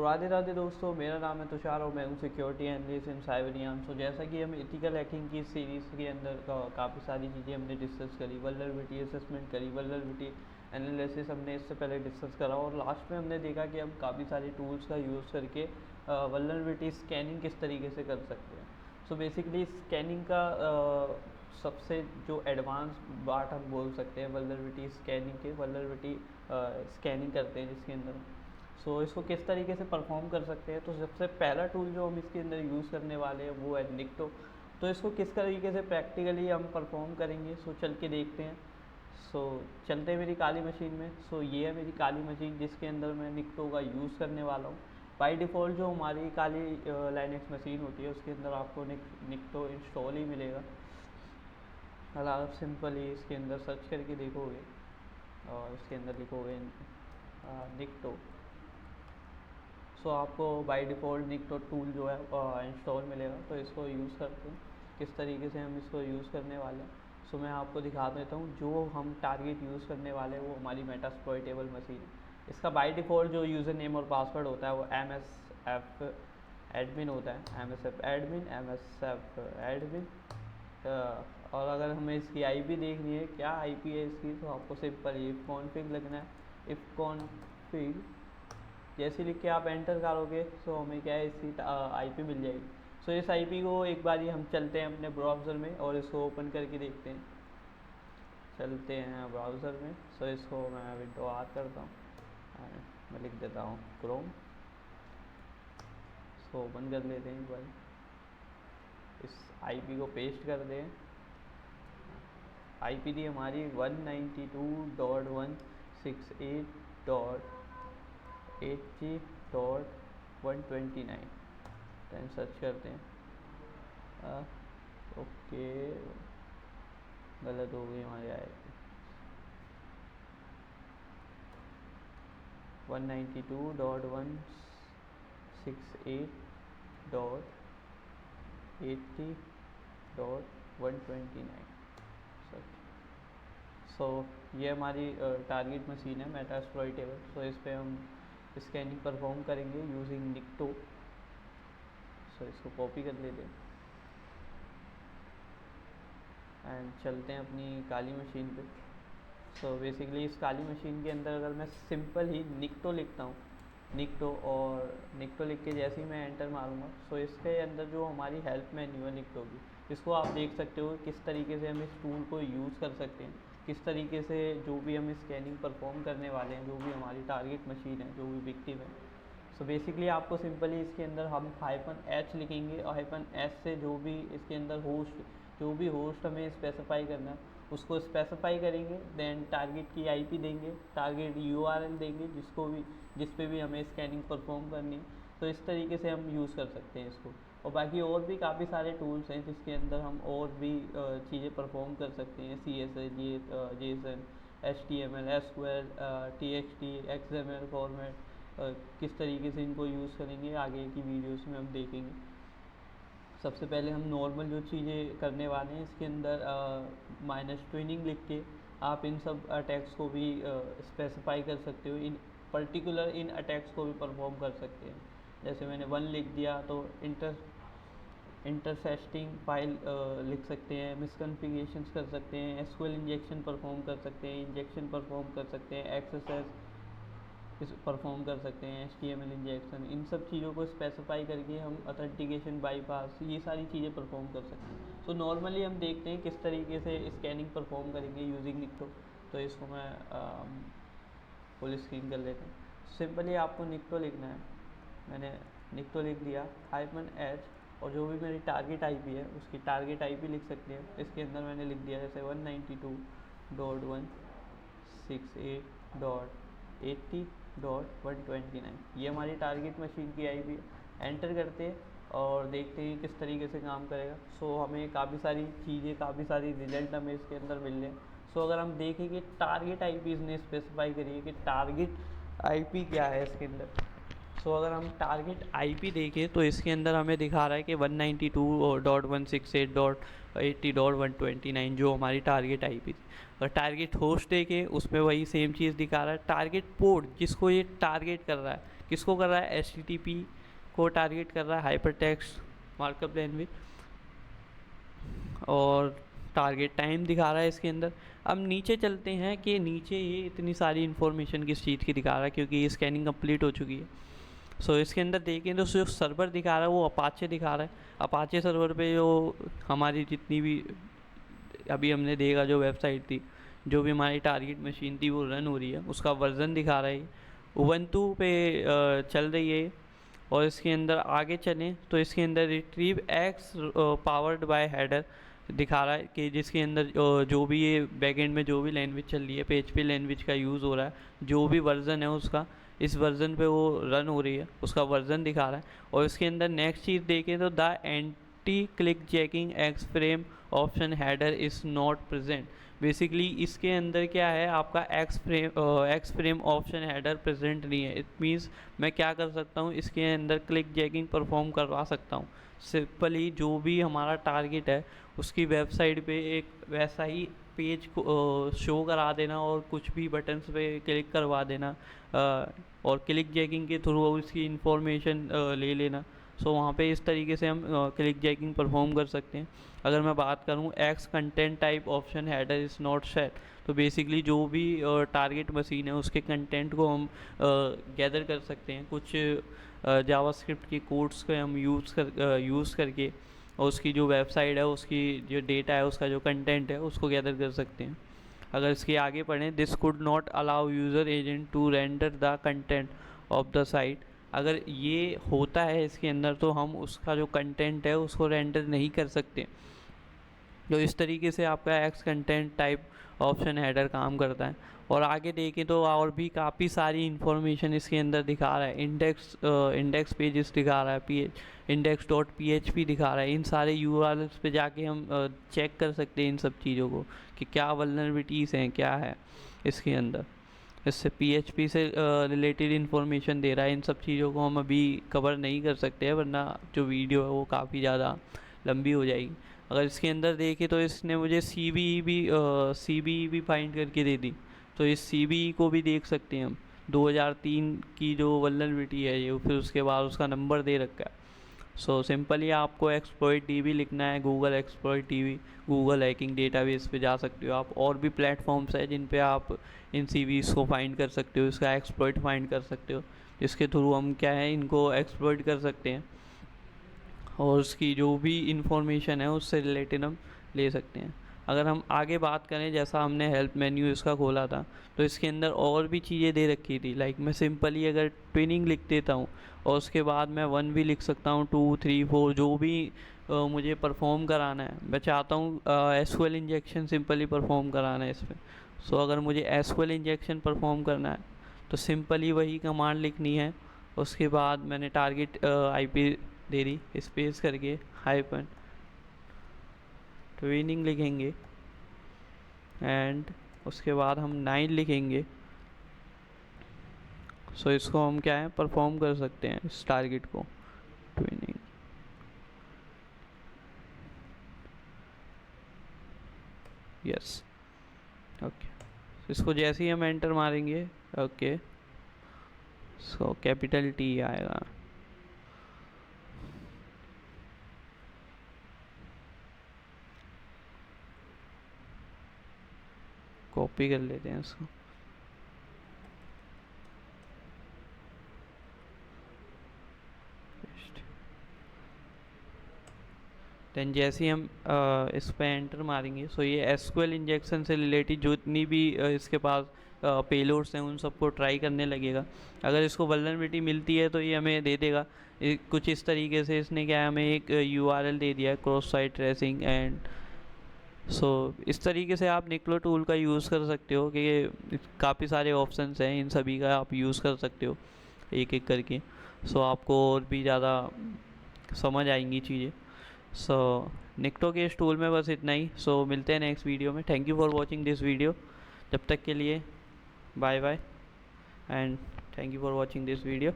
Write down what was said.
सो राधे राधे दोस्तों, मेरा नाम है तुषार और मैं हूँ सिक्योरिटी एनालिस्ट इन साइबरियन। सो जैसा कि हम एथिकल हैकिंग की सीरीज़ के अंदर काफ़ी सारी चीज़ें हमने डिस्कस करी, वल्नरेबिलिटी असेसमेंट करी, वल्नरेबिलिटी एनालिसिस हमने इससे पहले डिस्कस करा और लास्ट में हमने देखा कि हम काफ़ी सारे टूल्स का यूज़ करके वल्नरेबिलिटी स्कैनिंग किस तरीके से कर सकते हैं। सो बेसिकली स्कैनिंग का सबसे जो एडवांस पार्ट हम बोल सकते हैं वल्नरेबिलिटी स्कैनिंग के, वल्नरेबिलिटी स्कैनिंग करते हैं जिसके अंदर सो इसको किस तरीके से परफॉर्म कर सकते हैं। तो सबसे पहला टूल जो हम इसके अंदर यूज़ करने वाले हैं वो है निक्टो। तो इसको किस तरीके से प्रैक्टिकली हम परफॉर्म करेंगे, सो चल के देखते हैं। सो चलते हैं मेरी काली मशीन में। सो ये है मेरी काली मशीन जिसके अंदर मैं निक्टो का यूज़ करने वाला हूँ। बाय डिफ़ॉल्ट जो हमारी काली लाइनेक्स मशीन होती है उसके अंदर आपको निक्टो इंस्टॉल ही मिलेगा। अगर आप सिंपली इसके अंदर सर्च करके देखोगे और इसके अंदर लिखोगे निक्टो, सो आपको बाय डिफ़ॉल्ट निक्टो टूल जो है इंस्टॉल मिलेगा। तो इसको यूज़ करते हैं, किस तरीके से हम इसको यूज़ करने वाले हैं। सो मैं आपको दिखा देता हूँ। जो हम टारगेट यूज़ करने वाले हैं वो हमारी मेटास्प्लॉइटेबल मशीन है। इसका बाय डिफ़ॉल्ट जो यूज़र नेम और पासवर्ड होता है वो MSF एडमिन होता है, MSF एडमिन, MSF एडमिन। और अगर हमें इसकी IP देखनी है, क्या IP है इसकी, तो आपको सिंपल इफ़ कॉन्फिग लगना है। इफ़ कॉन्फिग जैसे लिख के आप एंटर करोगे तो हमें क्या है इसकी IP मिल जाएगी। सो इस IP को एक बार हम चलते हैं अपने ब्राउज़र में और इसको ओपन करके देखते हैं। चलते हैं ब्राउज़र में। सो इसको मैं विंडो R करता हूँ, मैं लिख देता हूँ क्रोम। इसको ओपन कर लेते हैं एक बार, इस IP को पेस्ट कर दें। IP थी हमारी 192.168.80.129। टाइम सर्च करते हैं। ओके, गलत हो गई हमारी IP। 192.168.80.129 सर्च। सो ये हमारी टारगेट मशीन है मेटास्प्लॉइटेबल। सो इस पर हम स्कैनिंग परफॉर्म करेंगे यूजिंग निक्टो। सो इसको कॉपी कर लेते हैं एंड चलते हैं अपनी काली मशीन पे। सो बेसिकली इस काली मशीन के अंदर अगर मैं सिंपल ही निक्टो लिखता हूँ, निक्टो और निक्टो लिख के जैसे ही मैं एंटर मारूंगा, सो इसके अंदर जो हमारी हेल्प मेन्यू है निक्टो की, इसको आप देख सकते हो किस तरीके से हम इस टूल को यूज़ कर सकते हैं, किस तरीके से जो भी हम स्कैनिंग परफॉर्म करने वाले हैं, जो भी हमारी टारगेट मशीन है, जो भी विक्टिम है। सो बेसिकली आपको सिंपली इसके अंदर हम -H लिखेंगे और -H से जो भी इसके अंदर जो भी होस्ट हमें स्पेसिफाई करना है उसको स्पेसिफाई करेंगे। देन टारगेट की IP देंगे, टारगेट URL देंगे जिस पे भी हमें स्कैनिंग परफॉर्म करनी है। तो इस तरीके से हम यूज़ कर सकते हैं इसको। और बाकी और भी काफ़ी सारे टूल्स हैं जिसके अंदर हम और भी चीज़ें परफॉर्म कर सकते हैं। CSS, JSON, HTML, SQL, TXT, XML format, किस तरीके से इनको यूज़ करेंगे आगे की वीडियोस में हम देखेंगे। सबसे पहले हम नॉर्मल जो चीज़ें करने वाले हैं इसके अंदर -ट्विनिंग लिख के आप इन सब अटैक्स को भी स्पेसिफाई कर सकते हो। इन पर्टिकुलर इन अटैक्स को भी परफॉर्म कर सकते हैं। जैसे मैंने 1 लिख दिया तो इंटरसेस्टिंग फाइल लिख सकते हैं, मिसकन्फिगरेशंस कर सकते हैं, SQL इंजेक्शन परफॉर्म कर सकते हैं, इंजेक्शन परफॉर्म कर सकते हैं, XSS इस परफॉर्म कर सकते हैं, HTML इंजेक्शन, इन सब चीज़ों को स्पेसिफाई करके हम ऑथेंटिकेशन बाईपास ये सारी चीज़ें परफॉर्म कर सकते हैं। सो नॉर्मली हम देखते हैं किस तरीके से स्कैनिंग परफॉर्म करेंगे यूजिंग निक्टो। तो इसको मैं फुल स्क्रीन कर लेते हैं। सिंपली आपको निक्टो लिखना है। मैंने निक्टो लिख दिया -H और जो भी मेरी टारगेट IP है उसकी टारगेट IP लिख सकते हैं। इसके अंदर मैंने लिख दिया जैसे 192.168.80.129। ये हमारी टारगेट मशीन की IP एंटर करते हैं और देखते हैं किस तरीके से काम करेगा। सो हमें काफ़ी सारी चीज़ें, काफ़ी सारी रिजल्ट हमें इसके अंदर मिल रहे हैं। सो अगर हम देखें कि टारगेट IP इसने स्पेसिफाई करी है कि टारगेट IP क्या है इसके अंदर। सो अगर हम टारगेट IP देखें तो इसके अंदर हमें दिखा रहा है कि 192.168.80.129 जो हमारी टारगेट IP थी। और टारगेट होस्ट देखें उसमें वही सेम चीज़ दिखा रहा है। टारगेट पोर्ट जिसको ये टारगेट कर रहा है किसको कर रहा है, HTTP को टारगेट कर रहा है, हाइपर टेक्स्ट मार्कअप लैंग्वेज, और टारगेट टाइम दिखा रहा है इसके अंदर। अब नीचे चलते हैं कि नीचे ये इतनी सारी इन्फॉर्मेशन किस चीज़ की दिखा रहा है, क्योंकि ये स्कैनिंग कंप्लीट हो चुकी है। सो इसके अंदर देखें तो जो सर्वर दिखा रहा है वो अपाचे दिखा रहा है। अपाचे सर्वर पे जो हमारी जितनी भी अभी हमने देखा जो वेबसाइट थी, जो भी हमारी टारगेट मशीन थी वो रन हो रही है, उसका वर्जन दिखा रहा है। उबंटू पे चल रही है। और इसके अंदर आगे चलें तो इसके अंदर retrieve x powered by header दिखा रहा है कि जिसके अंदर जो भी ये बैकएंड में जो भी लैंग्वेज चल रही है, PHP लैंग्वेज का यूज़ हो रहा है, जो भी वर्जन है उसका, इस वर्जन पे वो रन हो रही है, उसका वर्जन दिखा रहा है। और इसके अंदर नेक्स्ट चीज़ देखें तो the anti click checking x frame option header is not present. Basically इसके अंदर क्या है, आपका x frame option header present नहीं है। इट मीन्स मैं क्या कर सकता हूँ, इसके अंदर क्लिक जैकिंग परफॉर्म करवा सकता हूँ। सिंपली जो भी हमारा टारगेट है उसकी वेबसाइट पे एक वैसा ही पेज को शो करा देना और कुछ भी बटन्स पे क्लिक करवा देना, और क्लिक जैकिंग के थ्रू उसकी इंफॉर्मेशन ले लेना। सो वहाँ पे इस तरीके से हम क्लिक जैकिंग परफॉर्म कर सकते हैं। अगर मैं बात करूँ x content type option header is not set, तो बेसिकली जो भी टारगेट मशीन है उसके कंटेंट को हम गैदर कर सकते हैं। कुछ जावास्क्रिप्ट के कोड्स को हम यूज़ करके, और उसकी जो वेबसाइट है उसकी जो डेटा है, उसका जो कंटेंट है उसको गैदर कर सकते हैं। अगर इसके आगे पढ़ें, this could not allow user agent to render the content of the site. अगर ये होता है इसके अंदर तो हम उसका जो कंटेंट है उसको रेंडर नहीं कर सकते। तो इस तरीके से आपका x content type option header काम करता है। और आगे देखें तो और भी काफ़ी सारी इन्फॉर्मेशन इसके अंदर दिखा रहा है। इंडेक्स पेजेस दिखा रहा है, index.php दिखा रहा है। इन सारे URLs पे जाके हम चेक कर सकते हैं इन सब चीज़ों को कि क्या वल्नरेबिलिटीज़ हैं, क्या है इसके अंदर। इससे PHP से रिलेटेड इन्फॉर्मेशन दे रहा है। इन सब चीज़ों को हम अभी कवर नहीं कर सकते हैं, वरना जो वीडियो है वो काफ़ी ज़्यादा लंबी हो जाएगी। अगर इसके अंदर देखें तो इसने मुझे CVE भी फाइंड करके दे दी, तो इस CVE को भी देख सकते हैं हम। 2003 की जो वल्नरेबिलिटी है ये, फिर उसके बाद उसका नंबर दे रखा है। सो सिंपली आपको एक्सप्लॉइट DB लिखना है, Google exploit DB, Google hacking database पे जा सकते हो आप। और भी प्लेटफॉर्म्स है जिन पे आप इन CVs को फाइंड कर सकते हो, इसका एक्सप्लॉइट फाइंड कर सकते हो, जिसके थ्रू हम क्या है इनको एक्सप्लॉइट कर सकते हैं और उसकी जो भी इंफॉर्मेशन है उससे रिलेटेड हम ले सकते हैं। अगर हम आगे बात करें, जैसा हमने हेल्प मेन्यू इसका खोला था तो इसके अंदर और भी चीज़ें दे रखी थी। लाइक मैं सिंपली अगर ट्विनिंग लिख देता हूँ और उसके बाद मैं 1 भी लिख सकता हूँ, 2, 3, 4 जो भी मुझे परफॉर्म कराना है। मैं चाहता हूँ SQL इंजेक्शन सिंपली परफॉर्म कराना है इस पर। सो अगर मुझे SQL इंजेक्शन परफॉर्म करना है तो सिंपली वही कमांड लिखनी है। उसके बाद मैंने टारगेट IP दे दी, स्पेस करके हाइपन ट्विनिंग लिखेंगे एंड उसके बाद हम 9 लिखेंगे। सो इसको हम क्या है परफॉर्म कर सकते हैं इस टारगेट को, ट्विनिंग। Yes, okay. इसको जैसे ही हम एंटर मारेंगे, ओके, सो कैपिटल T आएगा। कॉपी कर लेते हैं इसको। देन जैसे ही हम इस पर एंटर मारेंगे, सो ये SQL इंजेक्शन से रिलेटेड जो इतनी भी इसके पास पेलोड्स हैं उन सबको ट्राई करने लगेगा। अगर इसको वल्नरेबिलिटी मिलती है तो ये हमें दे देगा कुछ इस तरीके से। इसने क्या है हमें एक URL दे दिया है, क्रॉस साइट ट्रेसिंग एंड। सो इस तरीके से आप निक्लो टूल का यूज़ कर सकते हो कि काफ़ी सारे ऑप्शंस हैं, इन सभी का आप यूज़ कर सकते हो एक एक करके। सो आपको और भी ज़्यादा समझ आएंगी चीज़ें। सो निक्टो के इस टूल में बस इतना ही। सो मिलते हैं नेक्स्ट वीडियो में। Thank you for watching this video. जब तक के लिए bye bye and thank you for watching this video.